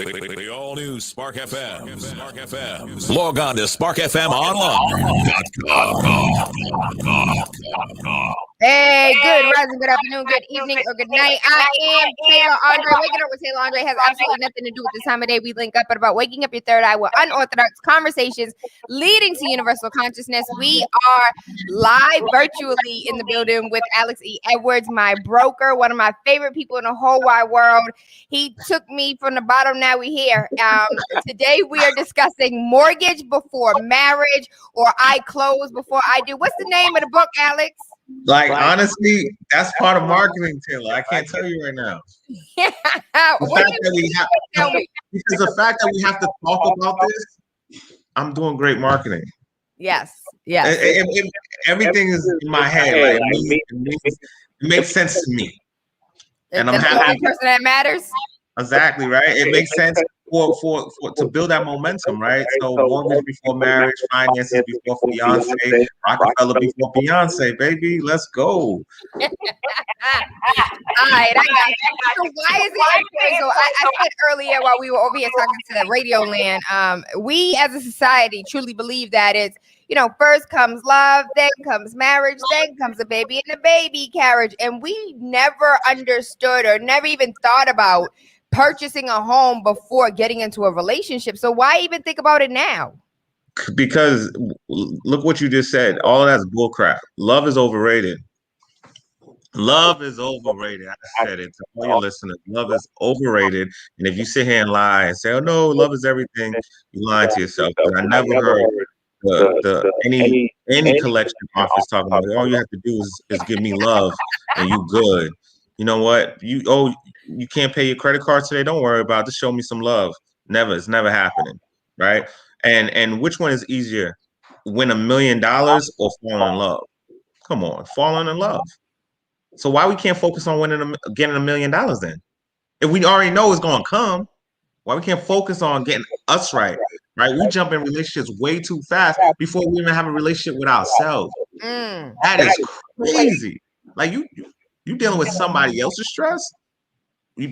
The all-new Spark FM. Spark FM. Log on to sparkfmonline.com. Hey, good rising, good afternoon, good evening, or good night. I am Tayla Andre. Waking up with Tayla Andre has absolutely nothing to do with the time of day. We link up at about waking up your third eye with unorthodox conversations leading to universal consciousness. We are live virtually in the building with Alex E. Edwards, my broker, one of my favorite people in the whole wide world. He took me from the bottom. Now we're here. Today we are discussing mortgage before marriage, or I close before I do. What's the name of the book, Alex? Like, honestly, that's part of marketing, Taylor. I can't tell you right now. Yeah. The fact that we have to talk about this, I'm doing great marketing. Yes. Everything is in my head. Like, it makes sense to me. And I'm happy. The only person that matters. Exactly, right? It makes sense for to build that momentum, right? So mortgage before marriage, finances before fiance, Rockefeller before Beyonce, baby. Let's go. All right, I got you. So why is it? So I said earlier while we were over here talking to Radio Land, we as a society truly believe that it's, first comes love, then comes marriage, then comes a baby and a baby carriage. And we never understood or never even thought about purchasing a home before getting into a relationship. So why even think about it now? Because look what you just said. All of that's bullcrap. Love is overrated. Love is overrated. I said it to all your listeners. Love is overrated. And if you sit here and lie and say, "Oh no, love is everything," you lying to yourself. Because I never heard any collection office talking about all you have to do is give me love and you good. You know what? You can't pay your credit card today. Don't worry about it. Just show me some love. Never. It's never happening. Right. And which one is easier? Win $1 million or fall in love? Come on, falling in love. So why we can't focus on getting $1 million then? If we already know it's gonna come, why we can't focus on getting us right? Right? We jump in relationships way too fast before we even have a relationship with ourselves. That is crazy. Like you dealing with somebody else's stress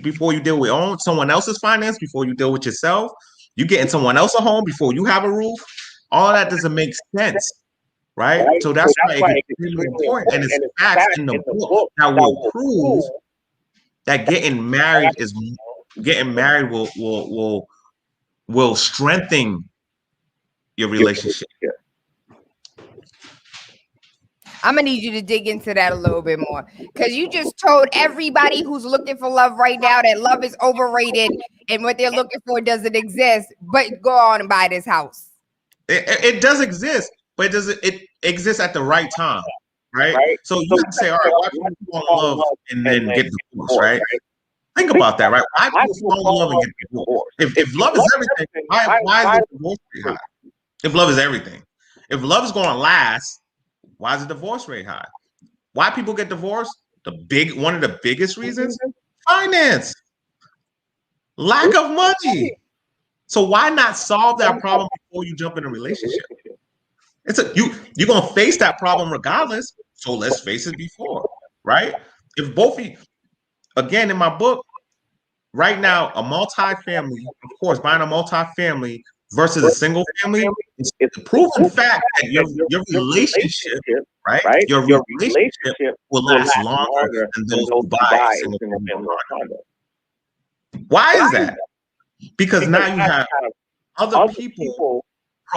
before you deal with someone else's finance, before you deal with yourself. You getting someone else a home before you have a roof. All of that doesn't make sense, right? So that's why it's really important. And it's facts in the book that will prove that getting married will strengthen your relationship. I'm gonna need you to dig into that a little bit more, because you just told everybody who's looking for love right now that love is overrated and what they're looking for doesn't exist. But go on and buy this house. It does exist, but it exists at the right time, right? So you can say, all right, why people fall in love and then get divorced, right? Think about that, right? Why people fall in love and get divorced? If love is everything, why is the divorce rate high? If love is everything, if love is going to last, why is the divorce rate high? Why people get divorced? One of the biggest reasons: finance, lack of money. So why not solve that problem before you jump in a relationship? You're gonna face that problem regardless. So let's face it before, right? If both of you, again, in my book, right now, a multi-family, of course, buying a multi-family versus a single family, it's a proven fact that your relationship, right? Your relationship will last longer than those who buy a single family. Why is that? Because now you have other people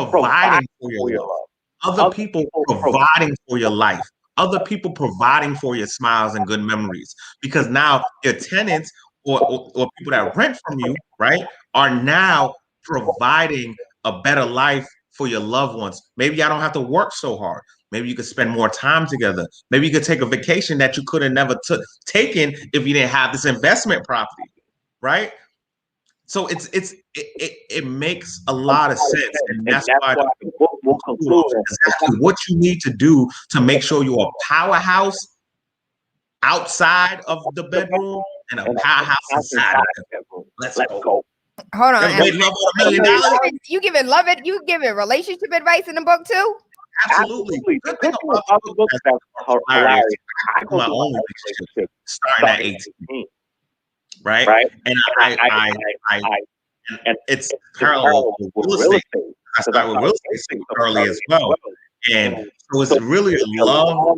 providing for your love, other people providing for your life, other people providing for your smiles and good memories. Because now your tenants or people that rent from you, right, are now providing a better life for your loved ones. Maybe I don't have to work so hard. Maybe you could spend more time together. Maybe you could take a vacation that you could have never taken if you didn't have this investment property, right? So it makes a lot of sense, and that's why the book will conclude exactly what you need to do to make sure you're a powerhouse outside of the bedroom and a powerhouse inside of the bedroom. Let's go. Hold on. You giving relationship advice in the book too? Absolutely. Good thing about the book is hilarious. I go my own relationship starting at 18. Right. And And it's parallel with real estate. I started with real estate so early as well. And so it's really a love,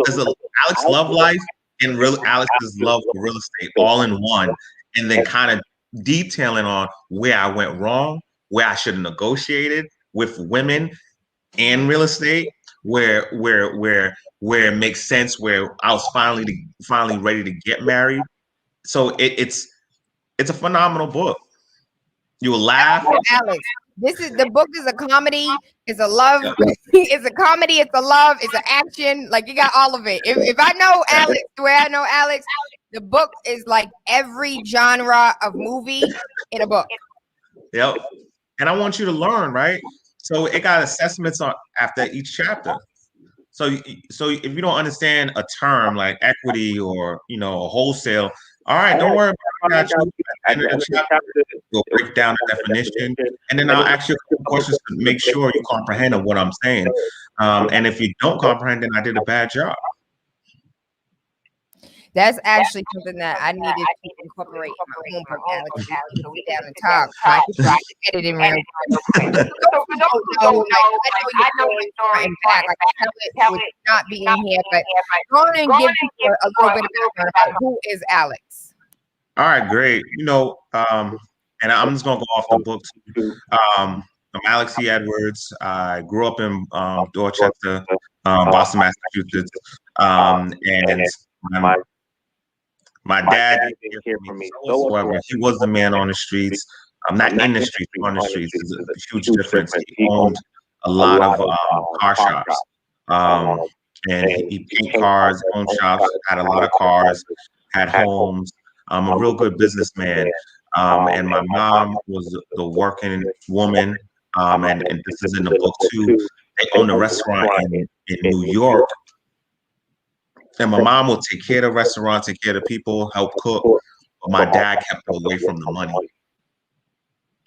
there's a Alex love life and real Alex's love for real estate all in one. And then kind of detailing on where I went wrong, where I should have negotiated with women and real estate, where it makes sense, where I was finally ready to get married. So it's a phenomenal book. You will laugh. Alex, the book is a comedy, it's a love, it's a comedy, it's a love, it's an action. Like you got all of it. If I know Alex the way I know Alex, the book is like every genre of movie in a book. Yep. And I want you to learn, right? So it got assessments on after each chapter. So if you don't understand a term like equity or a wholesale, all right, don't worry about it. At the end of the chapter, we'll break down the definition, and then I'll ask you a couple questions to make sure you comprehend what I'm saying. And if you don't comprehend, then I did a bad job. That's actually something that I needed to incorporate in my own book, Alex. So we down and talk. So I can edit it real quick. I know your story. In fact, I can tell it with not being here, but go on and give people a little bit of background about who is Alex. All right, great. And I'm just gonna go off the book too. I'm Alex E. Edwards. I grew up in Dorchester, Boston, Massachusetts, and my dad didn't care for me whatsoever. He was the man on the streets. I'm not in the streets, on the streets. There's a huge difference. He owned a lot of car shops. And he painted cars, owned shops, had a lot of cars, had homes. A real good businessman. And my mom was the working woman. And this is in the book too. They owned a restaurant in New York. And my mom will take care of the restaurant, take care of the people, help cook. But my dad kept away from the money.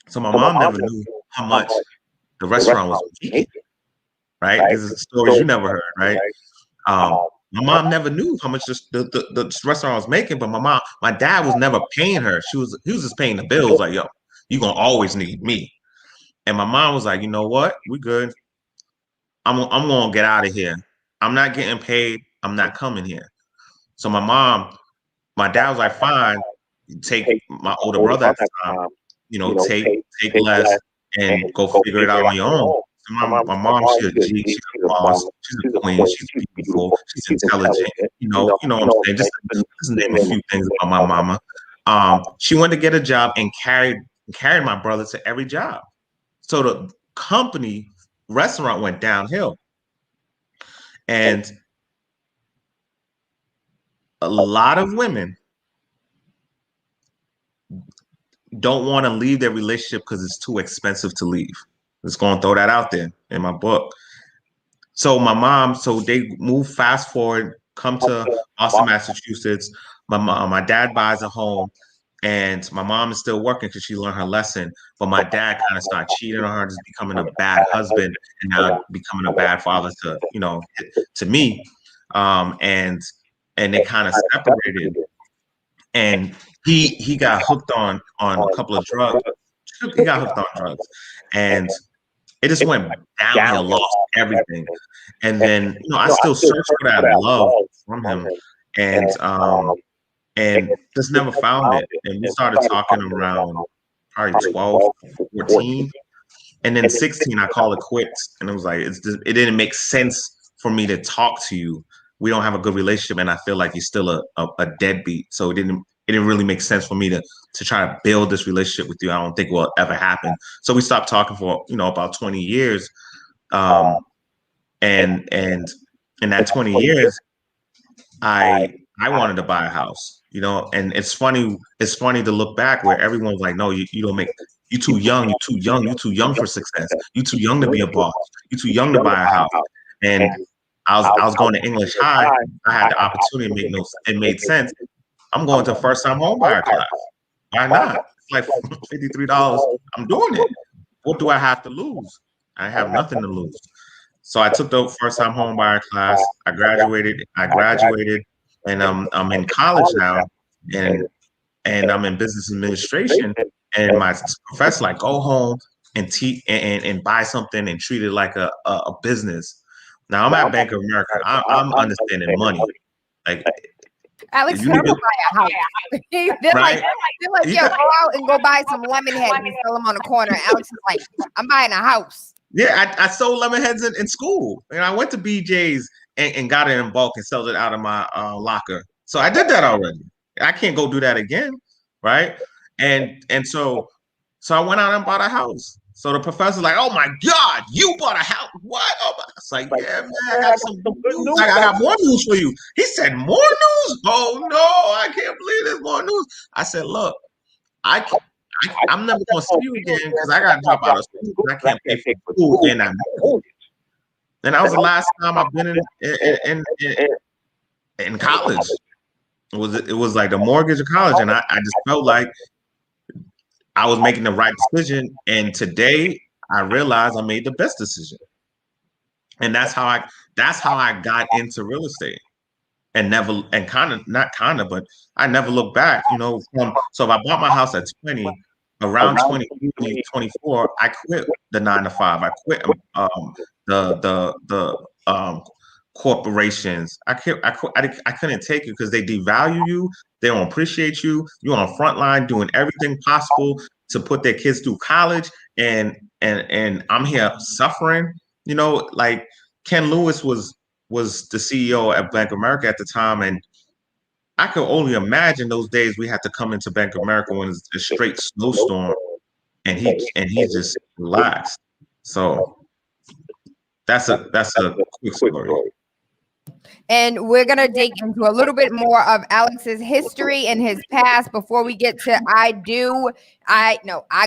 So my mom never knew how much the restaurant was making. Right? These are stories you never heard, right? My mom never knew how much the restaurant was making, but my dad was never paying her. He was just paying the bills. Like, yo, you're gonna always need me. And my mom was like, you know what? We good. I'm gonna get out of here. I'm not getting paid. I'm not coming here. So my dad was like, fine, take my older brother at the time, take less and go figure it out on your own. So my mom, she's a G, she's a boss, she's a queen, she's beautiful, she's intelligent, you know what I'm saying? Just name a few things about my mama. She went to get a job and carried my brother to every job. So the company restaurant went downhill. And a lot of women don't want to leave their relationship because it's too expensive to leave. Just going to throw that out there in my book. So my mom, they move fast forward, come to Boston, Massachusetts. My dad buys a home, and my mom is still working because she learned her lesson. But my dad kind of started cheating on her, just becoming a bad husband, and now becoming a bad father to me. And they kind of separated. And he got hooked on a couple of drugs. He got hooked on drugs, and it just went downhill, lost everything. And then I still searched for that love from him, and just never found it. And we started talking around probably 12, 14, and then 16. I called it quits, and it was like it didn't make sense for me to talk to you. We don't have a good relationship, and I feel like you're still a deadbeat. So it didn't really make sense for me to try to build this relationship with you. I don't think it will ever happen. So we stopped talking for about 20 years. And in that 20 years, I wanted to buy a house, and it's funny to look back where everyone's like, no, you don't make, you're too young for success. You're too young to be a boss. You're too young to buy a house. And I was going to English High. I had the opportunity. It made sense. I'm going to first-time home buyer class. Why not? It's like $53. I'm doing it. What do I have to lose? I have nothing to lose. So I took the first-time home buyer class. I graduated, and I'm in college now, and I'm in business administration. and my professor like, go home and teach and buy something and treat it like a business. Now I'm at Bank of America. I'm understanding money. Like Alex, you you need go to, buy a house. they're right? like, yo, go out and go buy some lemon heads and sell them on the corner. Alex is like, I'm buying a house. Yeah, I sold lemon heads in school, and I went to BJ's and got it in bulk and sold it out of my locker. So I did that already. I can't go do that again, right? And so I went out and bought a house. So the professor's like, "Oh my God, you bought a house? What?" Oh, it's like, "Yeah, man, I got some good news. I got more news for you." He said, "More news? Oh no, I can't believe there's more news." I said, "Look, I'm never gonna see you again because I got to drop out of school because I can't pay for school and that mortgage." And that was the last time I've been in college. It was like the mortgage of college, and I just felt like I was making the right decision. And today I realized I made the best decision. And that's how I got into real estate. And but I never looked back, so if I bought my house at 20, around 24, I quit the 9 to 5. I quit the corporations. I couldn't take it because they devalue you. They don't appreciate you. You're on the front line doing everything possible to put their kids through college, and I'm here suffering. Like Ken Lewis was the CEO at Bank of America at the time, and I could only imagine those days we had to come into Bank of America when it's a straight snowstorm, and he just relaxed. So that's a quick story. And we're going to dig into a little bit more of Alex's history and his past before we get to I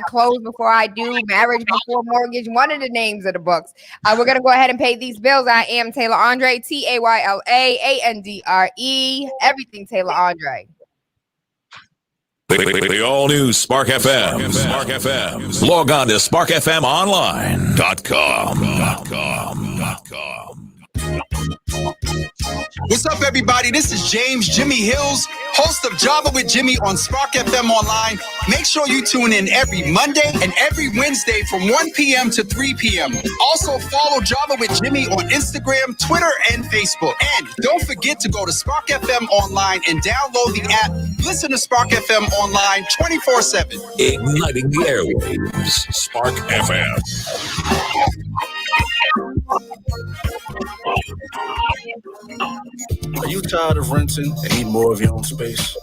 close before I do, marriage before mortgage, one of the names of the books. We're going to go ahead and pay these bills. I am Tayla Andre, Tayla Andre, everything Tayla Andre. The all-new Spark FM. Spark FM. Log on to sparkfmonline.com. What's up, everybody? This is James Jimmy Hills, host of Java with Jimmy on Spark FM Online. Make sure you tune in every Monday and every Wednesday from 1 p.m. to 3 p.m. Also, follow Java with Jimmy on Instagram, Twitter, and Facebook. And don't forget to go to Spark FM Online and download the app. Listen to Spark FM Online 24/7. Igniting the airwaves. Spark FM. Are you tired of renting and need more of your own space?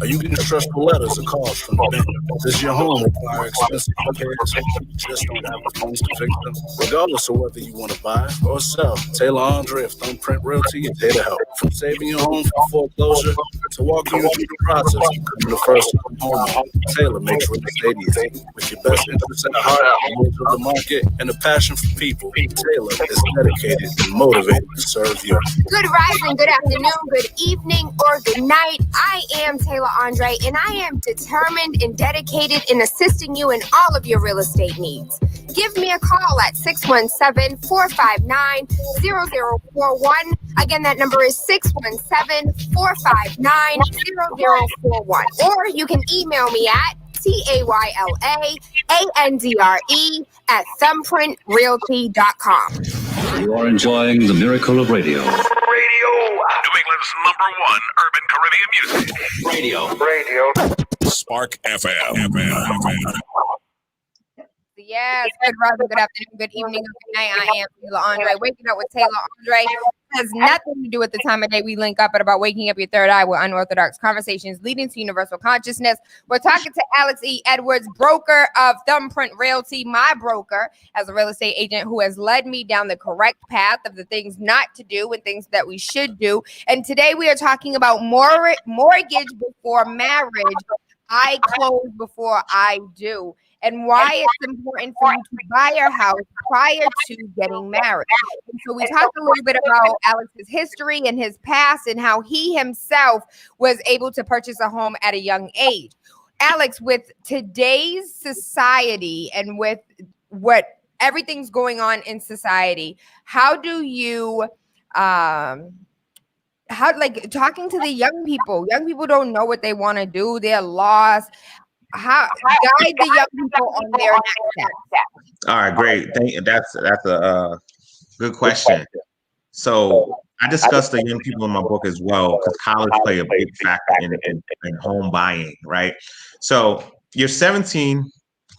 Are you getting stressful letters or calls from the bank? Does your home require expensive repairs and you just don't have the funds to fix them? Regardless of whether you want to buy or sell, Tayla Andre of Thumbprint Realty is here to help. From saving your home from foreclosure to walking you through the process of becoming the first home, Tayla makes real estate easy. With your best interests at heart, the needs of the market, and a passion for people, Tayla is dedicated and motivated to serve you. Good rising, good afternoon, good evening, or good night. I am Tayla Andre, and I am determined and dedicated in assisting you in all of your real estate needs. Give me a call at 617-459-0041. Again, that number is 617-459-0041. Or you can email me at TAYLAANDRE@thumbprintrealty.com. You are enjoying the miracle of radio. New England's #1 urban Caribbean music. Radio. Spark FM. Yes, good rising, good afternoon, good evening, good night. I am Tayla Andre. Waking up with Tayla Andre has nothing to do with the time of day we link up, but about waking up your third eye with unorthodox conversations leading to universal consciousness. We're talking to Alex E. Edwards, broker of Thumbprint Realty, my broker as a real estate agent who has led me down the correct path of the things not to do and things that we should do. And today we are talking about mortgage before marriage. I close before I do. And why it's important for you to buy your house prior to getting married. And so we talked a little bit about Alex's history and his past and how he himself was able to purchase a home at a young age. Alex, with today's society and with what everything's going on in society, how do you talking to the young people don't know what they want to do, they're lost. how guide the young people on their next steps? All right, great. That's a good question. So I discussed the young people in my book as well, because college play a big factor in home buying, right? So you're 17,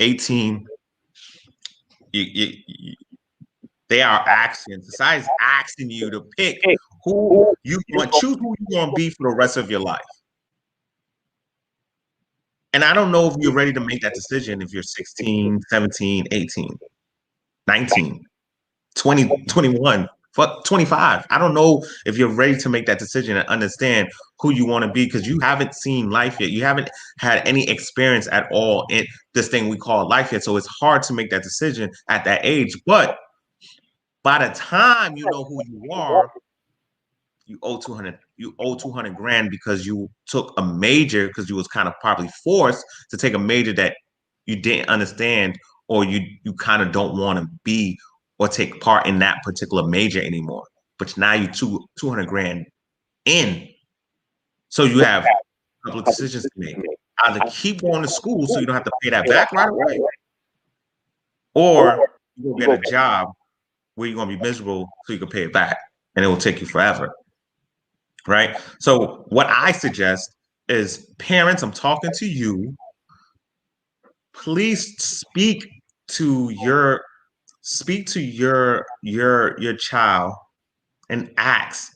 18, they are asking, society's asking you to pick who you want, choose who you want to be for the rest of your life. And I don't know if you're ready to make that decision if you're 16, 17, 18, 19, 20, 21, 25. I don't know if you're ready to make that decision and understand who you want to be, because you haven't seen life yet. You haven't had any experience at all in this thing we call life yet. So it's hard to make that decision at that age. But by the time you know who you are, you owe 200 grand because you took a major, because you was kind of probably forced to take a major that you didn't understand, or you kind of don't want to be or take part in that particular major anymore. But now you 200 grand in. So you have a couple of decisions to make. Either keep going to school so you don't have to pay that back right away, or you go get a job where you're going to be miserable so you can pay it back, and it will take you forever. Right? So what I suggest is, parents, I'm talking to you. Please speak to your child and ask,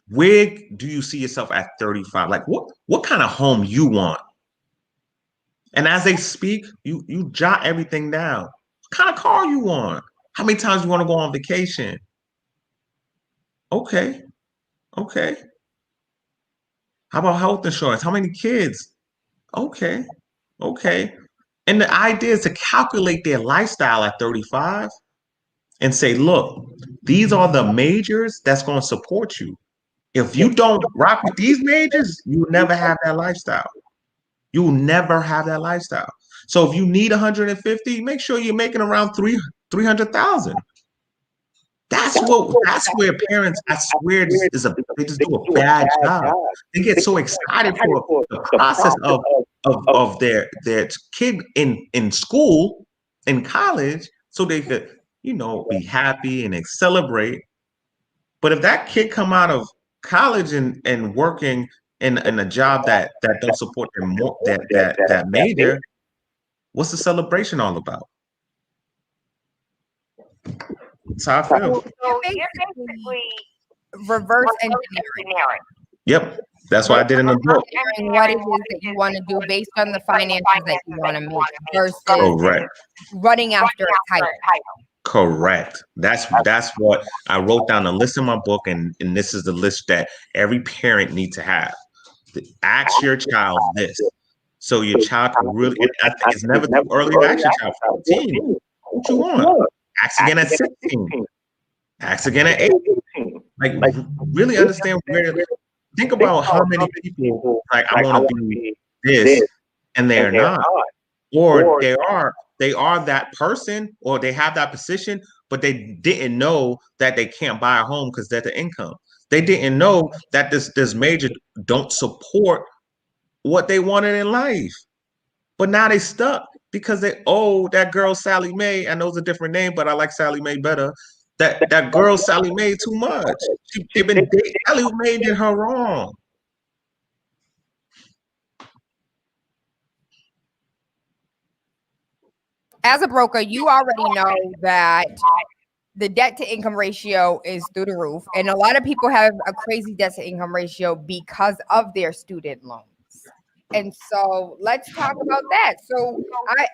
where do you see yourself at 35? Like what kind of home you want? And as they speak, you jot everything down. What kind of car you want? How many times you want to go on vacation? Okay. How about health insurance? How many kids? Okay. And the idea is to calculate their lifestyle at 35 and say, look, these are the majors that's going to support you. If you don't rock with these majors, you will never have that lifestyle. You will never have that lifestyle. So if you need 150, make sure you're making around 300,000. That's where parents, I swear, they just do a bad job. They get so excited for the process of their kid in school, in college, so they could, be happy and celebrate. But if that kid come out of college and working in a job that don't support that major, what's the celebration all about? That's how I feel. So you're basically reverse engineering. Yep. That's what I did in the book. What it is that you want to do based on the finances that you want to make versus running after a title. Correct. That's what I wrote down a list in my book, and this is the list that every parent needs to have. Ask your child this, so your child can really. I think it's never too early to ask your child 14. What you want? Ask again at 16. Ask again at 18. Like really understand where. Think about how many people like, I want to be this, and they're not, or they are that person, or they have that position, but they didn't know that they can't buy a home because they're the income. They didn't know that this major don't support what they wanted in life. But now they stuck because they owe that girl Sally Mae. I know it's a different name, but I like Sally Mae better. That girl Sally Mae too much. They've been dating. Sally Mae did her wrong. As a broker, you already know that the debt to income ratio is through the roof. And a lot of people have a crazy debt to income ratio because of their student loans. And so let's talk about that. So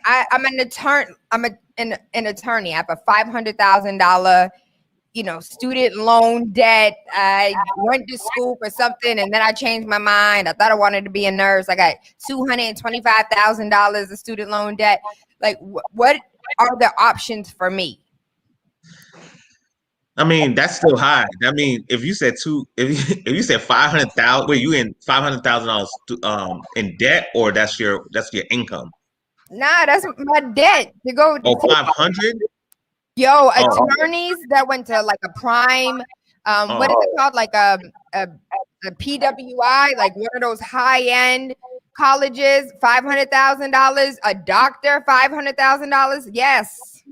I'm an attorney. I'm an attorney. I have a $500,000, student loan debt. I went to school for something and then I changed my mind. I thought I wanted to be a nurse. I got $225,000 of student loan debt. Like, what are the options for me? I mean, that's still high. I mean, if you said if you said 500,000, wait, you in $500,000 in debt, or that's your income? Nah, that's my debt to go. Oh, 500. Yo, attorneys that went to like a prime, what is it called? Like a PWI, like one of those high end colleges, $500,000. A doctor, $500,000. Yes.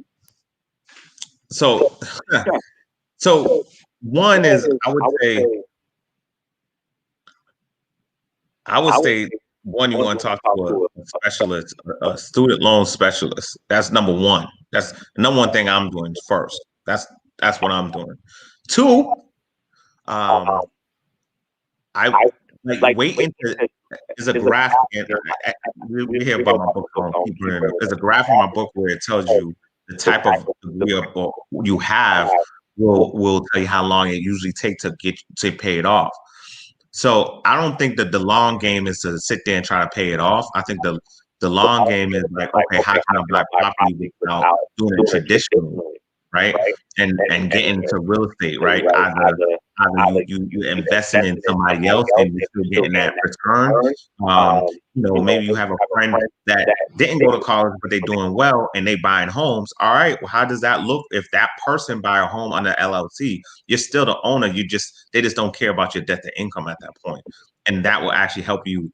So, so one is I would say one, you want to talk to a specialist, a student loan specialist. That's number one. That's the number one thing I'm doing first. That's what I'm doing. Two, I like wait into there's a graph, and we hear about my book on people. There's a graph in my book where it tells you the type of degree you have will tell you how long it usually takes to pay it off. So I don't think that the long game is to sit there and try to pay it off. I think the long game is like, okay, how can I buy property without doing it traditionally, right? And get into real estate, right? Either you investing in somebody else and you're still getting that return. Maybe you have a friend that didn't go to college, but they're doing well and they buying homes. All right, well, how does that look if that person buy a home under LLC? You're still the owner. They just don't care about your debt to income at that point, and that will actually help you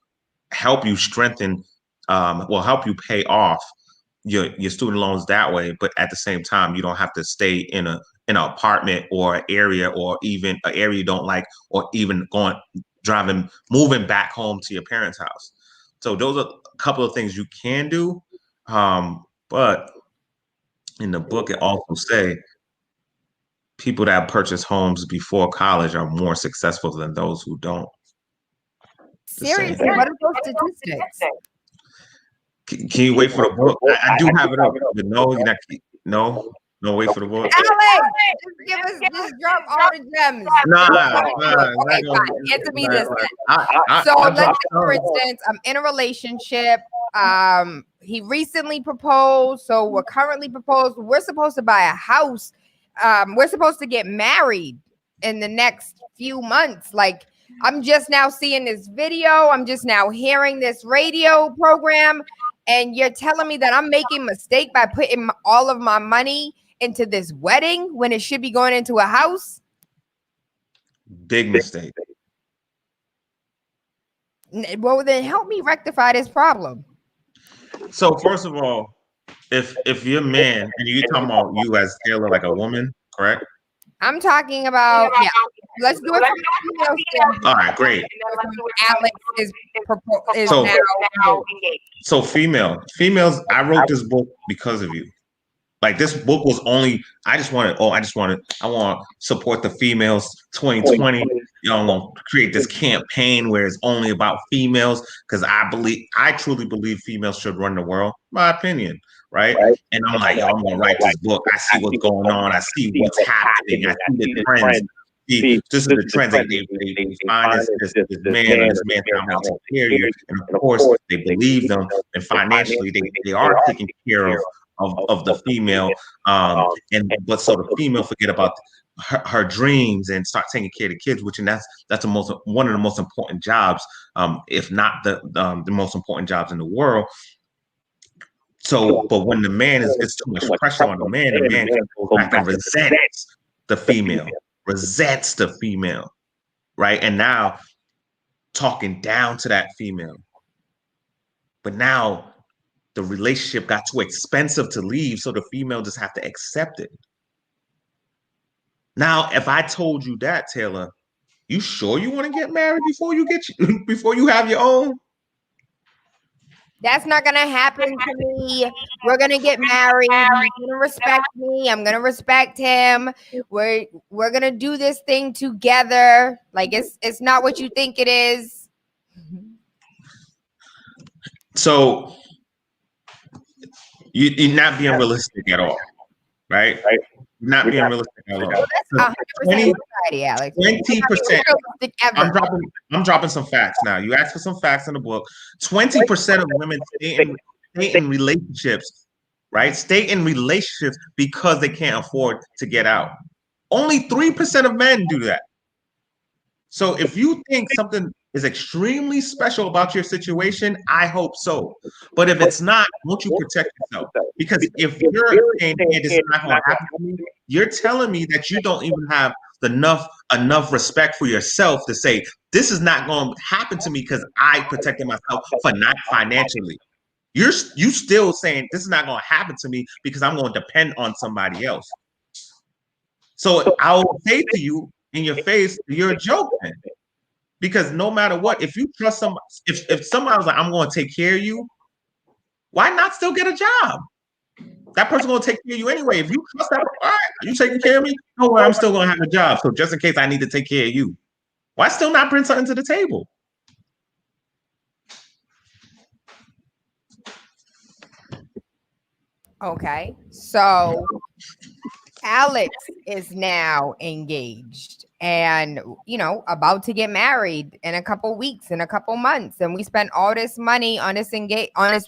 strengthen. Help you pay off your student loans that way. But at the same time, you don't have to stay in an apartment or an area, or even an area you don't like, or even moving back home to your parents' house. So those are a couple of things you can do. But in the book, it also say people that purchase homes before college are more successful than those who don't. Seriously, what are those statistics? Can you wait for the book? I do have it up, but no, you're not. No, wait for the book. Alex, just drop all the gems. Okay, fine. Answer me this then. So let's say, for instance, I'm in a relationship. He recently proposed, so we're currently proposed. We're supposed to buy a house. We're supposed to get married in the next few months. Like, I'm just now seeing this video. I'm just now hearing this radio program. And you're telling me that I'm making a mistake by putting all of my money into this wedding when it should be going into a house? Big mistake. Well, then help me rectify this problem. So first of all, if you're a man and you're talking about you as Tayla, like a woman, correct? I'm talking about, let's do it from the female standpoint. All right, great. Alex is now engaged. So females, I wrote this book because of you. Like, this book was only, I want to support the females 2020. I'm going to create this campaign where it's only about females, because I truly believe females should run the world, my opinion, right? And I'm like, I'm going to write this book. I see what's going on. I see what's happening. I see the trends. This is the trends that they find this man and this man out superior. And of course, they believe them. And financially, they are taking care of the female. But so the female forget about her dreams and start taking care of the kids, that's one of the most important jobs, if not the most important jobs in the world. So, but when the man it's too much pressure on the man goes back and resents the female, right? And now talking down to that female. But now the relationship got too expensive to leave, so the female just have to accept it. Now, if I told you that, Tayla, you sure you want to get married before you have your own? That's not gonna happen to me. We're gonna get married. He's gonna respect me. I'm gonna respect him. We're gonna do this thing together. Like, it's not what you think it is. So you're not being realistic at all, right? Not being realistic at all. That's 100% society, Alex. 20%. I'm dropping some facts now. You asked for some facts in the book. 20% of women stay in relationships, right? Stay in relationships because they can't afford to get out. Only 3% of men do that. So if you think something is extremely special about your situation, I hope so. But if it's not, won't you protect yourself? Because if you're saying, hey, this is not going to happen to me, you're telling me that you don't even have enough respect for yourself to say, this is not going to happen to me because I protected myself financially. You still saying this is not going to happen to me because I'm going to depend on somebody else. So I will say to you in your face, you're a joke, man. Because no matter what, if you trust somebody, if somebody was like, I'm going to take care of you, why not still get a job? That person's going to take care of you anyway. If you trust that, all right, are you taking care of me? No way, I'm still going to have a job. So just in case I need to take care of you, why still not bring something to the table? Okay, so Alex is now engaged and, you know, about to get married in a couple weeks, in a couple months. And we spent all this money on this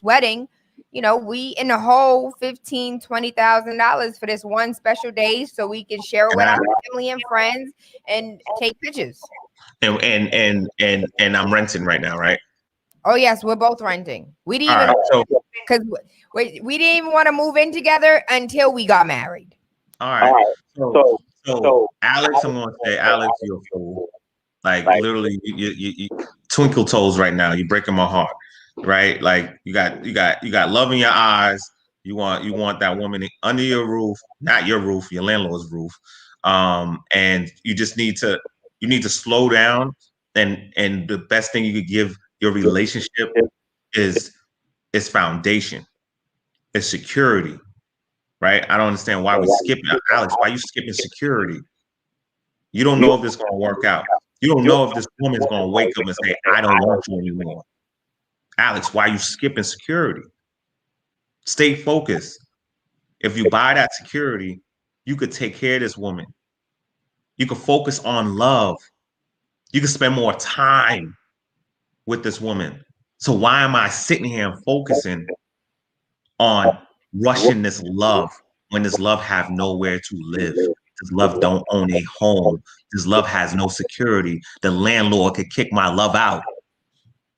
wedding. You know, we in the whole $15,000-$20,000 for this one special day so we can share it with our family and friends and take pictures. And I'm renting right now, right? Oh yes, we're both renting. We didn't because we didn't even want to move in together until we got married. All right. So Alex, I'm gonna say, Alex, you're a fool. Like literally, you twinkle toes right now. You're breaking my heart, right? Like you got love in your eyes. You want that woman under your roof, not your roof, your landlord's roof. And you just need to slow down. And the best thing you could give your relationship is foundation, is security. Right? I don't understand why we skip Alex. Why you skipping security? You don't know if this is going to work out. You don't know if this woman is going to wake up and say, I don't want you anymore. Alex, why you skipping security? Stay focused. If you buy that security, you could take care of this woman. You could focus on love. You could spend more time with this woman. So why am I sitting here and focusing on rushing this love when this love have nowhere to live? This love don't own a home. This love has no security. The landlord could kick my love out.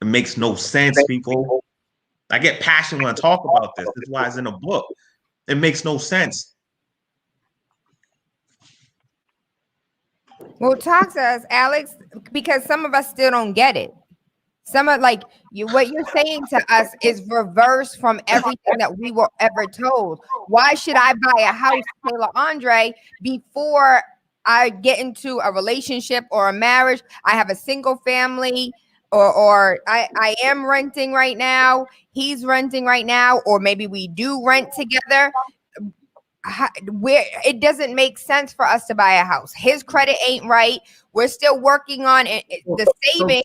It makes no sense, people. I get passionate when I talk about this. This is why it's in a book. It makes no sense. Well, talk to us, Alex, because some of us still don't get it. Some of what you're saying to us is reverse from everything that we were ever told. Why should I buy a house, Tayla Andre, before I get into a relationship or a marriage? I have a single family, or I am renting right now. He's renting right now, or maybe we do rent together. Where it doesn't make sense for us to buy a house. His credit ain't right. We're still working on the savings.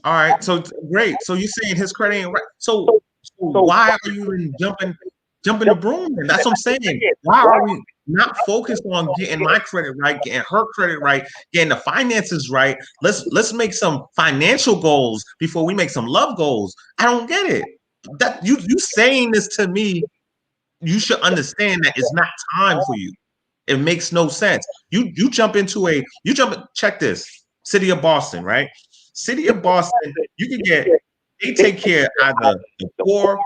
All right, so great. So you're saying his credit ain't right. So why are you even jumping the broom? And that's what I'm saying. Why are we not focused on getting my credit right, getting her credit right, getting the finances right? Let's make some financial goals before we make some love goals. I don't get it. That you saying this to me, you should understand that it's not time for you. It makes no sense. You check this. City of Boston, right? City of Boston, you can they take care of either the poor,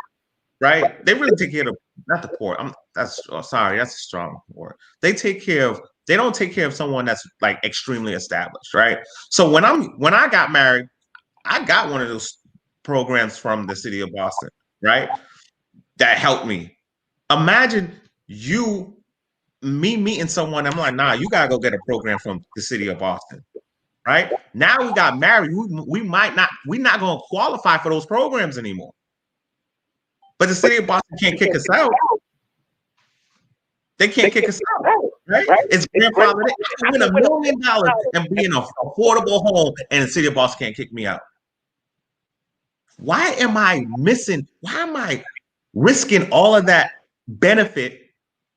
right? They really take care of not the poor. That's a strong word. They don't take care of someone that's like extremely established, right? So when I got married, I got one of those programs from the City of Boston, right? That helped me. Imagine me meeting someone. I'm like, nah, you gotta go get a program from the City of Boston. Right now, we got married. We're not going to qualify for those programs anymore. But the City of Boston can't kick us out. They can't kick us out, right? It's grandfather. I can win $1 million and be in an affordable home, and the City of Boston can't kick me out. Why am I risking all of that benefit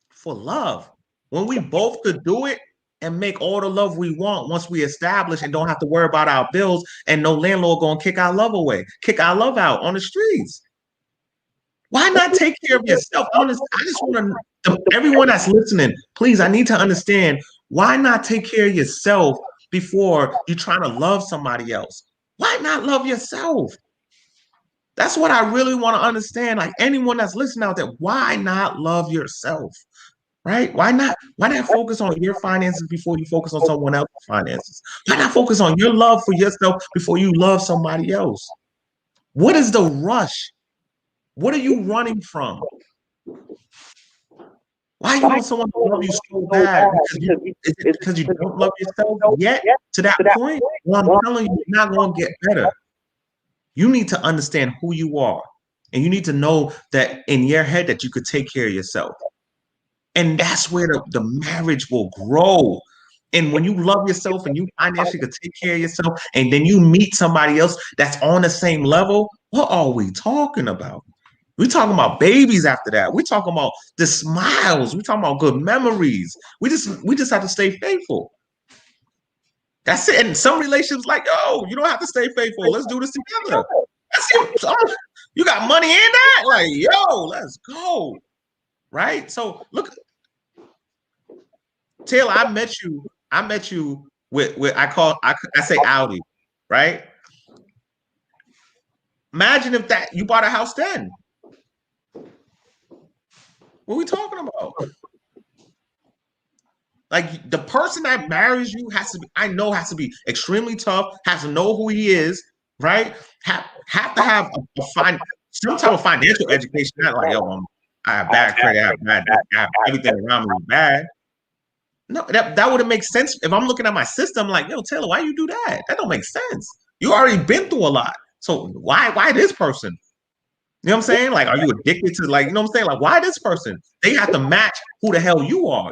for love when we both could do it and make all the love we want once we establish and don't have to worry about our bills and no landlord gonna kick our love out on the streets? Why not take care of yourself? I just want everyone that's listening, please, I need to understand, why not take care of yourself before you're trying to love somebody else? Why not love yourself? That's what I really want to understand. Like anyone that's listening out there, why not love yourself? right? Why not focus on your finances before you focus on someone else's finances? Why not focus on your love for yourself before you love somebody else? What is the rush? What are you running from? Why you want someone to love you so bad? Is it because you don't love yourself yet to that point? Well, I'm telling you, you're not going to get better. You need to understand who you are. And you need to know that in your head that you could take care of yourself. And that's where the marriage will grow. And when you love yourself and you financially could take care of yourself, and then you meet somebody else that's on the same level, what are we talking about? We're talking about babies after that. We're talking about the smiles. We're talking about good memories. We just have to stay faithful. That's it. And some relationships like, yo, you don't have to stay faithful. Let's do this together. That's it. You got money in that? Like, yo, let's go. Right? So look, Tayla, I met you with I say Audi, right? Imagine if that you bought a house then. What are we talking about? Like the person that marries you has to be extremely tough, has to know who he is, right? Have to have some type of financial education. Not like, yo, I have bad credit, I have everything around me is bad. No, that wouldn't make sense. If I'm looking at my system, like, yo, Taylor, why you do that? That don't make sense. You already been through a lot. So why this person? You know what I'm saying? Like, are you addicted to, like, you know what I'm saying? Like, why this person? They have to match who the hell you are.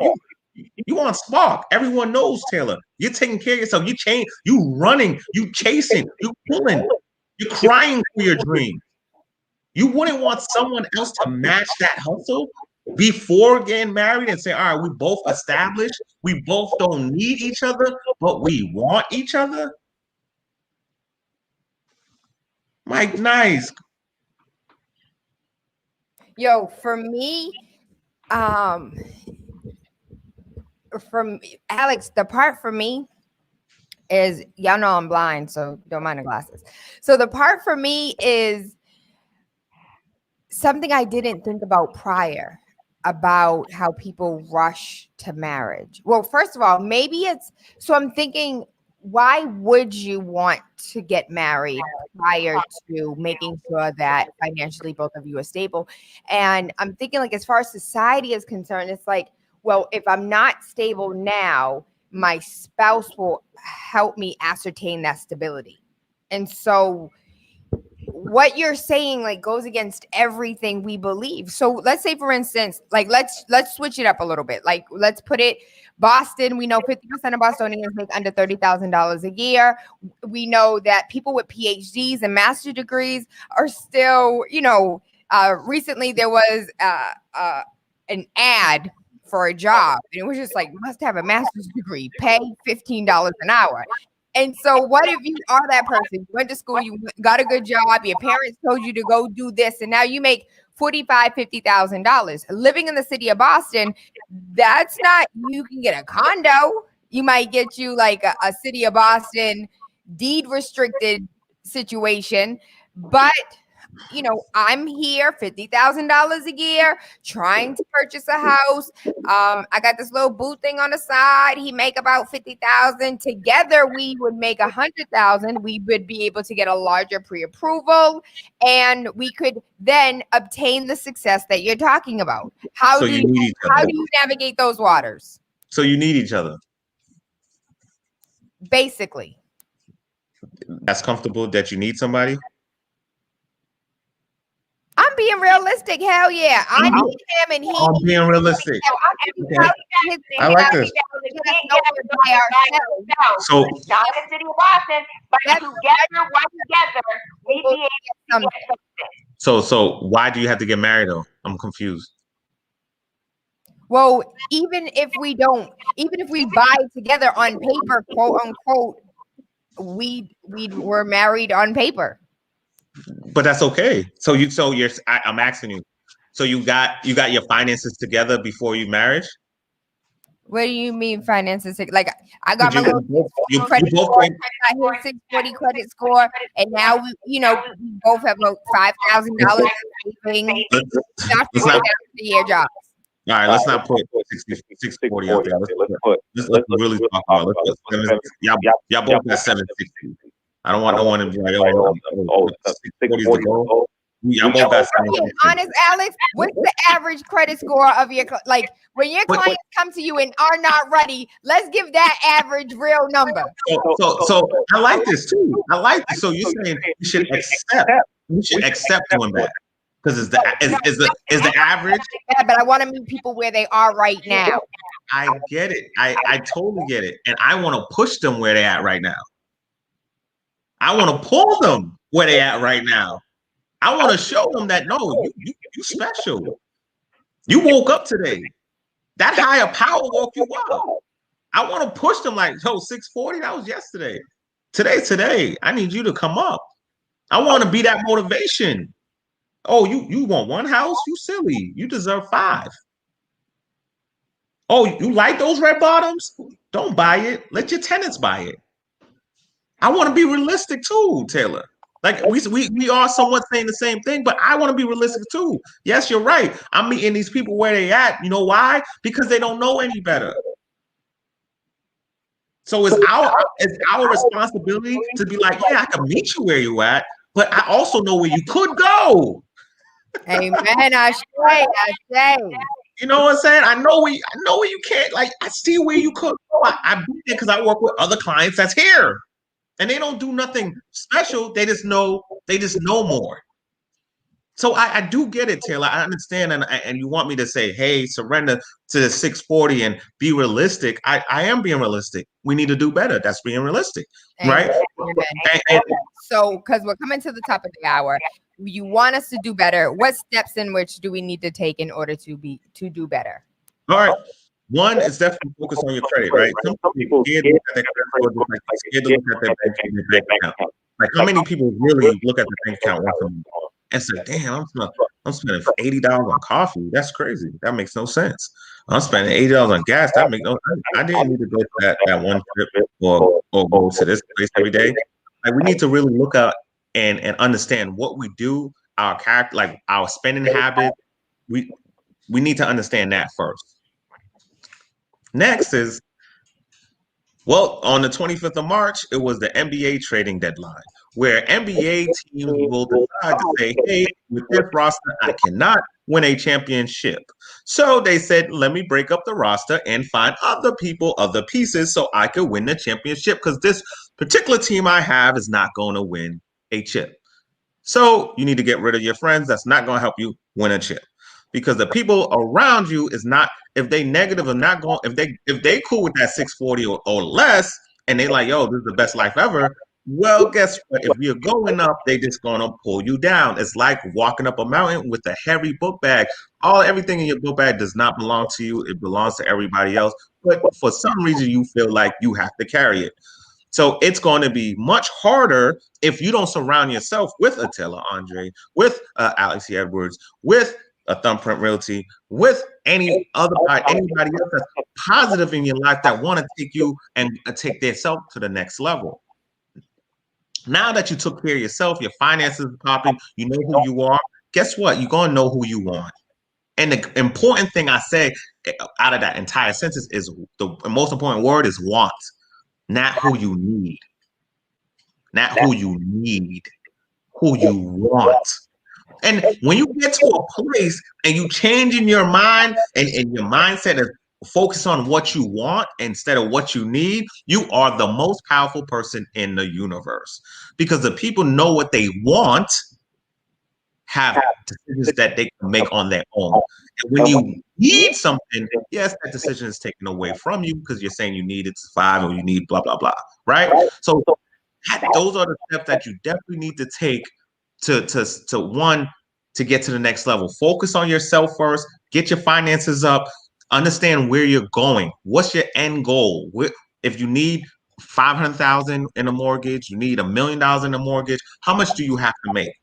You on Spark. Everyone knows, Taylor. You're taking care of yourself. You running, you chasing, you pulling, you're crying for your dream. You wouldn't want someone else to match that hustle before getting married and say, all right, we both established, we both don't need each other, but we want each other. Mike, nice. Yo, for me, from Alex, the part for me is, y'all know I'm blind, so don't mind the glasses. So the part for me is something I didn't think about prior, about how people rush to marriage. Well, first of all, so I'm thinking, why would you want to get married prior to making sure that financially both of you are stable? And I'm thinking, like, as far as society is concerned, it's like, well, if I'm not stable now, my spouse will help me ascertain that stability. And so what you're saying, like, goes against everything we believe. So let's say, for instance, like, let's switch it up a little bit. Like, let's put it, Boston, we know 50% of Bostonians make under $30,000 a year. We know that people with PhDs and master's degrees are still, recently there was an ad for a job, and it was just like, must have a master's degree, pay $15 an hour. And so what if you are that person? You went to school, you got a good job, your parents told you to go do this, and now you make $45,000, $50,000. Living in the city of Boston, that's not, you can get a condo. You might get you like a city of Boston deed restricted situation, but I'm here, $50,000 a year, trying to purchase a house. I got this little boo thing on the side. He make about $50,000. Together, we would make $100,000. We would be able to get a larger pre-approval, and we could then obtain the success that you're talking about. How do you navigate those waters? So you need each other. Basically. That's comfortable that you need somebody? I'm being realistic. Hell yeah. I need him, and I'm being realistic. Okay. I like this. So, so why do you have to get married though? I'm confused. Well, even if we buy together on paper, quote unquote, we were married on paper. But that's okay. I'm asking you. So you got your finances together before you marriage? What do you mean finances? Like, I got my little credit score. I hit 640 credit score, and now we both have like $5,000 savings. Not the year jobs. All right, let's not put 640 out there. Let's really talk about it. Y'all both got 760. I don't want no one to be like, 640 is the goal. Y'all both got 760. Being honest, Alex, what's the average credit score of your like when your clients come to you and are not ready? Let's give that average real number. So I like this too. I like this. So you're saying we should accept doing that. Because is the average? Yeah, but I want to meet people where they are right now. I get it. I totally get it. And I want to push them where they're at right now. I want to pull them where they're at right now. I want to show them that, no, you special. You woke up today. That higher power woke you up. I want to push them like, 640, that was yesterday. Today. I need you to come up. I want to be that motivation. Oh, you want one house? You silly. You deserve 5. Oh, you like those red bottoms? Don't buy it. Let your tenants buy it. I want to be realistic too, Taylor. Like we are somewhat saying the same thing, but I want to be realistic too. Yes, you're right. I'm meeting these people where they at. You know why? Because they don't know any better. So it's our responsibility to be like, yeah, I can meet you where you at, but I also know where you could go. Amen. I say. You know what I'm saying? I know where you can't. Like, I see where you could go. I've been there because I work with other clients that's here, and they don't do nothing special. They just know more. So I do get it, Taylor. I understand, and you want me to say, hey, surrender to the 640 and be realistic. I am being realistic. We need to do better. That's being realistic, right? So, because we're coming to the top of the hour, you want us to do better. What steps in which do we need to take in order to do better? All right. One is definitely focus on your credit, right? Some people scared to look at their credit score, like scared to look at their bank account. Like, how many people really look at the bank account once a month and say, "Damn, I'm spending $80 on coffee. That's crazy. That makes no sense. I'm spending $80 on gas. That makes no sense. I didn't need to go to that one trip or go to this place every day." Like, we need to really look at and understand what we do, our character, like our spending habit. We need to understand that first. Next is, well, on the 25th of March, it was the NBA trading deadline, where NBA teams will decide to say, hey, with this roster, I cannot win a championship. So they said, let me break up the roster and find other people, other pieces, so I could win the championship, because this particular team I have is not going to win a chip. So you need to get rid of your friends. That's not going to help you win a chip. Because the people around you is not, if they negative or not going, if they cool with that 640 or less, and they like, yo, this is the best life ever. Well, guess what? If you're going up, they just gonna pull you down. It's like walking up a mountain with a heavy book bag. Everything in your book bag does not belong to you. It belongs to everybody else. But for some reason, you feel like you have to carry it. So it's going to be much harder if you don't surround yourself with a Tayla Andre, with Alex Edwards, with a Thumbprint Realty, with anybody else that's positive in your life that want to take you and take their self to the next level. Now that you took care of yourself, your finances are popping, you know who you are, guess what? You're going to know who you want. And the important thing I say out of that entire sentence is the most important word is want, not who you need. Not who you need, who you want. And when you get to a place and you change in your mind and your mindset is focus on what you want instead of what you need, you are the most powerful person in the universe, because the people know what they want, have decisions that they can make on their own. And when you need something, yes, that decision is taken away from you because you're saying you need it to survive or you need blah, blah, blah, right? So those are the steps that you definitely need to take to get to the next level. Focus on yourself first, get your finances up, understand where you're going. What's your end goal? If you need $500,000 in a mortgage, you need $1 million in a mortgage, how much do you have to make?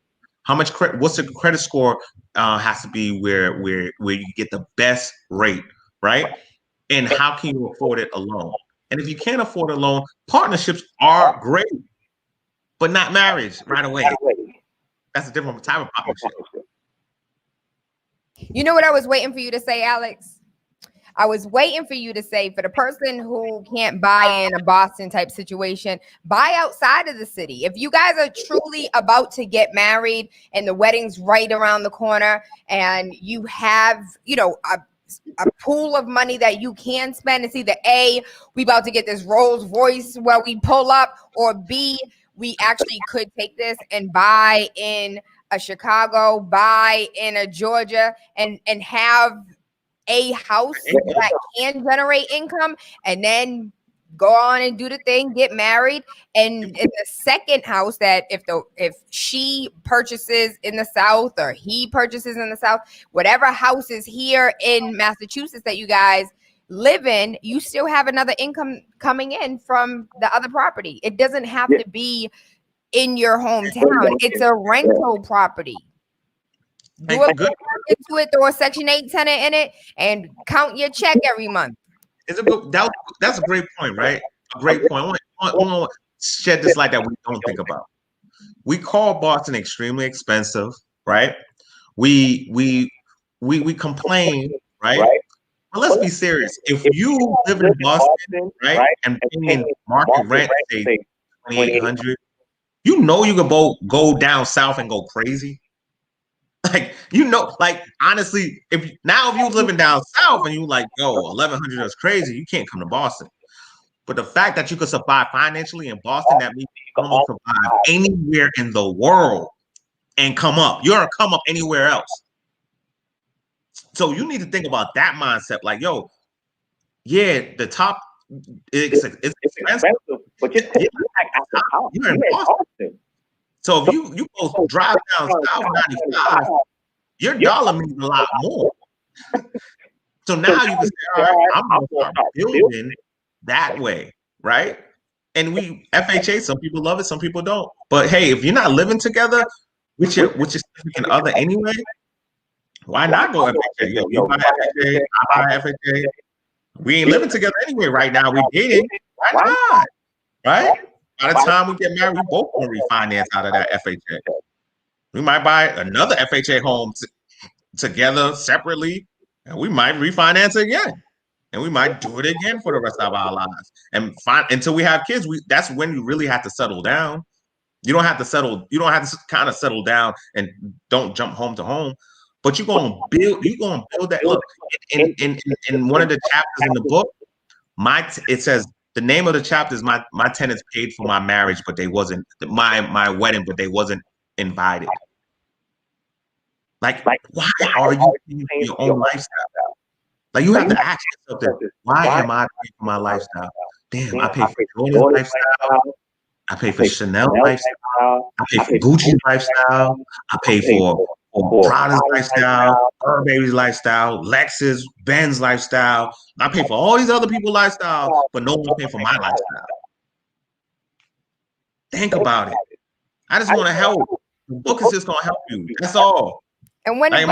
How much credit? What's the credit score has to be where you get the best rate, right? And how can you afford it alone? And if you can't afford a loan, partnerships are great, but not marriage right away. That's a different type of partnership. You know what I was waiting for you to say, Alex? I was waiting for you to say, for the person who can't buy in a Boston type situation, buy outside of the city. If you guys are truly about to get married and the wedding's right around the corner and you have, a pool of money that you can spend, it's either A, we about to get this Rolls Royce where we pull up, or B, we actually could take this and buy in a Chicago, buy in a Georgia, and have a house that can generate income, and then go on and do the thing, get married. And in the second house, that if she purchases in the South or he purchases in the South, whatever house is here in Massachusetts that you guys live in, you still have another income coming in from the other property. It doesn't have to be in your hometown. It's a rental property. Do a good into it, throw a Section 8 tenant in it, and count your check every month. It's a good, that's a great point, right? A great point. I want to shed this light that we don't think about. We call Boston extremely expensive, right? We complain, right? But let's be serious. If you live in Boston, right, and paying market rent, say $2,800, you know you can both go down south and go crazy. Like, honestly, if you living down south and you like, yo, 1,100 is crazy, you can't come to Boston. But the fact that you could survive financially in Boston, that means you can almost survive anywhere in the world and come up. You're gonna come up anywhere else. So you need to think about that mindset. Like, yo, yeah, the top, it's expensive, but you're in Boston. So if you go drive down South 95, your dollar means a lot more. So now you can say, all right, I'm going to start building that way, right? And FHA, some people love it, some people don't. But hey, if you're not living together with your significant other anyway, why not go FHA? Yo, you buy FHA, I buy FHA. We ain't living together anyway right now. We're dating. Why not? Right? By the time we get married, we both want to refinance out of that FHA. We might buy another FHA home together separately, and we might refinance again, and we might do it again for the rest of our lives. And until we have kids, that's when you really have to settle down. You don't have to settle. You don't have to kind of settle down and don't jump home to home. But you're gonna build that. Look, in one of the chapters in the book, it says. The name of the chapter is my tenants paid for my marriage, but they wasn't my wedding, but they wasn't invited. Like why are you paying for your own lifestyle? Like you have to ask yourself that. Why am I paying for my lifestyle? Damn, I pay for Jordan's lifestyle. I pay for Chanel lifestyle. I pay for Gucci lifestyle. I pay for Prada's lifestyle, her baby's lifestyle, Lexus, Ben's lifestyle. I pay for all these other people's lifestyle, but no one pay for my lifestyle. Think about it. I just want to help. The book is just gonna help you. That's all. And when the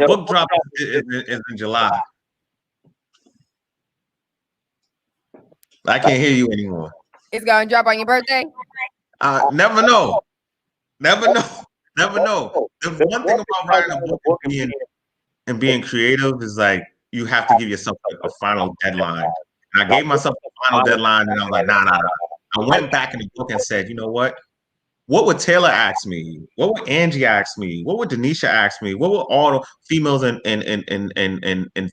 book drop is in July. I can't hear you anymore. It's gonna drop on your birthday? Never know. Never know. The one thing about writing a book and being creative is like you have to give yourself a final deadline. And I gave myself a final deadline, and I was like, nah. I went back in the book and said, you know what? What would Tayla ask me? What would Angie ask me? What would Denisha ask me? What would all the females in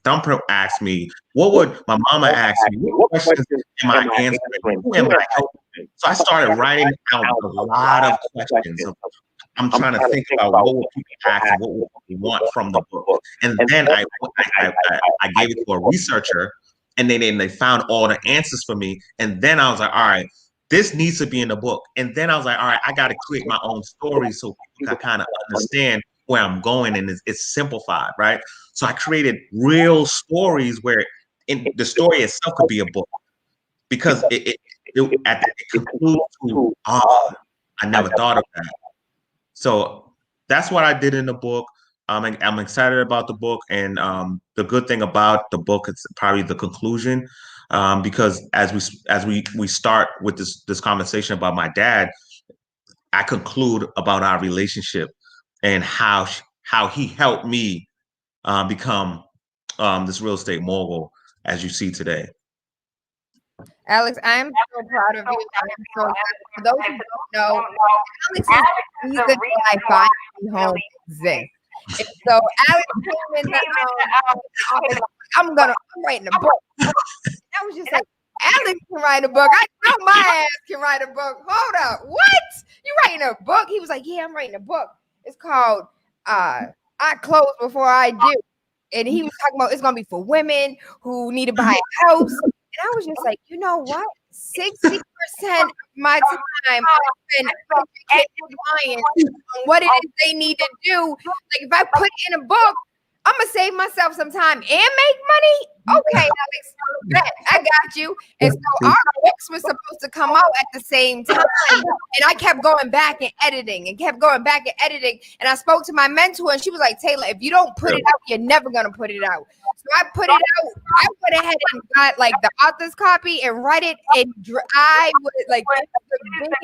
Thumbprint ask me? What would my mama ask me? What questions am I answering? Who am I helping? So I started writing out a lot of questions. I'm trying to think about what would people ask and what would people want from the book. And then I gave it to a researcher, and then they found all the answers for me. And then I was like, all right, this needs to be in the book. And then I was like, all right, I got to create my own story so people can kind of understand where I'm going, and it's simplified, right? So I created real stories where the story itself could be a book, because it concludes to, I never thought of that. So that's what I did in the book. I'm excited about the book, and the good thing about the book is probably the conclusion, because as we start with this conversation about my dad, I conclude about our relationship and how he helped me become this real estate mogul as you see today. Alex, I'm so proud of you. I'm so excited. For those who don't know, Alex is the reason why I finally home exists. And so Alex came in the office. I'm writing a book. I was just like, Alex can write a book. I know my ass can write a book. Hold up. What? You writing a book? He was like, yeah, I'm writing a book. It's called I Close Before I Do. And he was talking about it's going to be for women who need to buy a house. And I was just like, you know what? 60% of my time I spend educating clients on what it is they need to do. Like if I put in a book, I'm gonna save myself some time and make money. Okay, Alex, I got you. And so our books were supposed to come out at the same time, and I kept going back and editing, And I spoke to my mentor, and she was like, "Tayla, if you don't put it out, you're never gonna put it out." So I put it out. I went ahead and got like the author's copy and read it, and I was like the biggest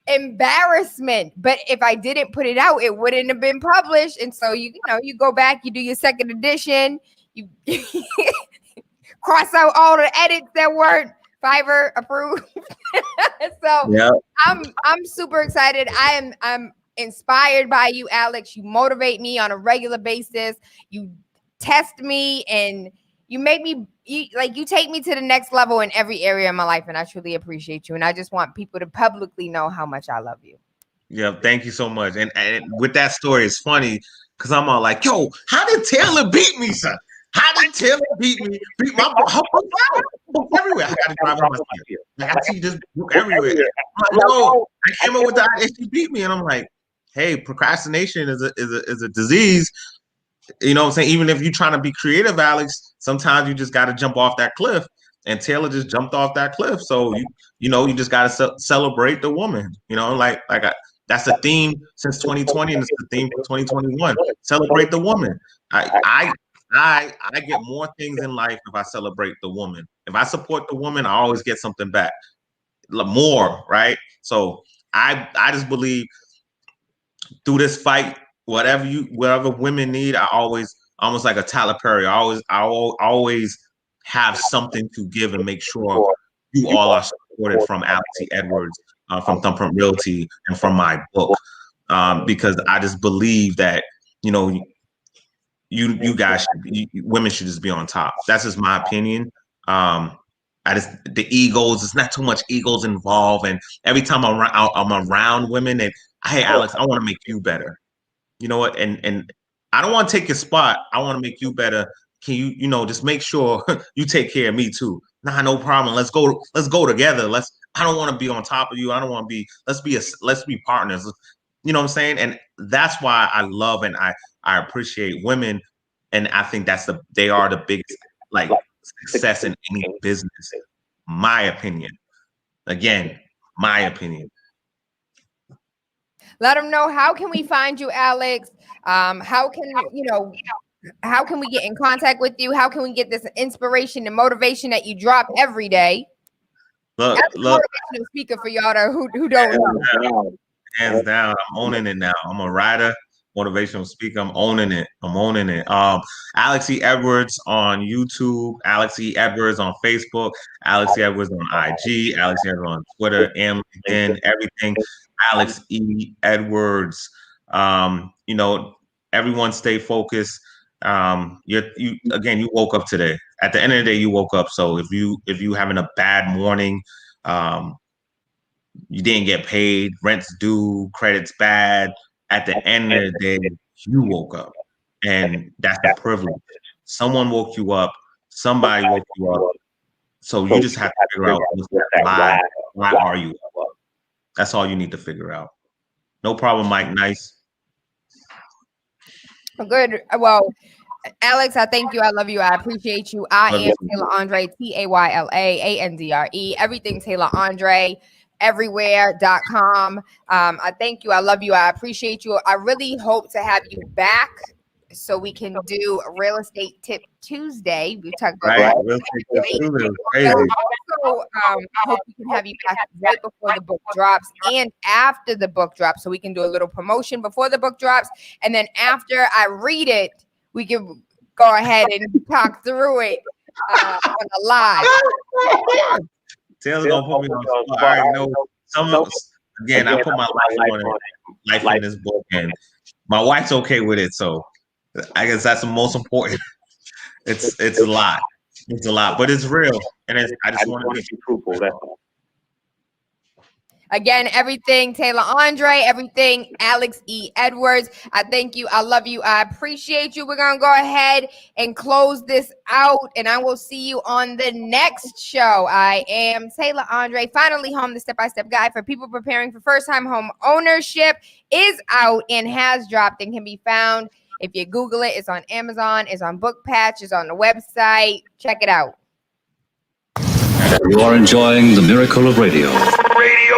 embarrassment. But if I didn't put it out, it wouldn't have been published. And so you go back, you do your second edition, you cross out all the edits that weren't Fiverr approved. So yeah. I'm super excited. I'm inspired by you, Alex. You motivate me on a regular basis. You test me and you make me you take me to the next level in every area of my life, and I truly appreciate you. And I just want people to publicly know how much I love you. Yeah, thank you so much. And with that story, it's funny because I'm all like, "Yo, how did Tayla beat me, son? How did Tayla beat me? Beat my book everywhere. I got to drive on my feet. Like I see this book everywhere. I'm like, no, I came up with the idea. She beat me, and I'm like, hey, procrastination is a disease. You know what I'm saying? Even if you're trying to be creative, Alex, sometimes you just got to jump off that cliff. And Tayla just jumped off that cliff. So you just got to celebrate the woman. That's a theme since 2020, and it's the theme for 2021. Celebrate the woman. I get more things in life if I celebrate the woman. If I support the woman, I always get something back. More, right? So I just believe through this fight, whatever women need, I always, almost like a Tyler Perry, I always have something to give and make sure you all are supported from Alex E. Edwards, from Thumbprint Realty, and from my book, because I just believe that you guys women should just be on top. That's just my opinion. The egos, it's not too much egos involved, and every time I'm around women, and hey, Alex, I want to make you better. You know what? And I don't want to take your spot. I want to make you better. Can you just make sure you take care of me too? Nah, no problem. Let's go together. I don't want to be on top of you. I don't want to be. Let's be partners. You know what I'm saying? And that's why I love and I appreciate women, and I think they are the biggest success in any business. My opinion. Again, my opinion. Let them know, how can we find you, Alex? How can we get in contact with you? How can we get this inspiration and motivation that you drop every day? That's a motivational speaker for y'all who don't know. Hands down, I'm owning it now. I'm a writer, motivational speaker. I'm owning it. Alex E. Edwards on YouTube, Alex E. Edwards on Facebook, Alex E. Edwards on IG, Alex E. Edwards on Twitter and LinkedIn, everything. Alex E. Edwards. Everyone stay focused. You woke up today. At the end of the day, you woke up. So if you having a bad morning, you didn't get paid, rent's due, credit's bad. At the end of the day, you woke up, and that's a privilege. Someone woke you up. Somebody woke you up. So you just have to figure out why are you up? That's all you need to figure out. No problem, Mike. Nice. Good. Well, Alex, I thank you. I love you. I appreciate you. I am Tayla Andre, TaylaAndre. Everything Tayla Andre, everywhere.com. I thank you. I love you. I appreciate you. I really hope to have you back so we can do a Real Estate Tip Tuesday. We talked about Real Estate Tip Tuesday. Crazy. Also, I hope we can have you back right before the book drops and after the book drops, so we can do a little promotion before the book drops, and then after I read it, we can go ahead and talk through it on the live. Taylor's gonna put me on the spot. I already know some of us. Again, I put my life in this book, and my wife's okay with it. So I guess that's the most important. It's a lot. It's a lot, but it's real, and I just want to be truthful. That's all. Again, everything Tayla Andre, everything Alex E. Edwards. I thank you. I love you. I appreciate you. We're going to go ahead and close this out, and I will see you on the next show. I am Tayla Andre. Finally Home, the step-by-step guide for people preparing for first-time home ownership is out and has dropped and can be found. If you Google it, it's on Amazon, it's on Book Patch, it's on the website. Check it out. You are enjoying the miracle of radio. Radio.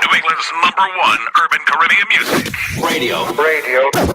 New England's #1 urban Caribbean music. Radio.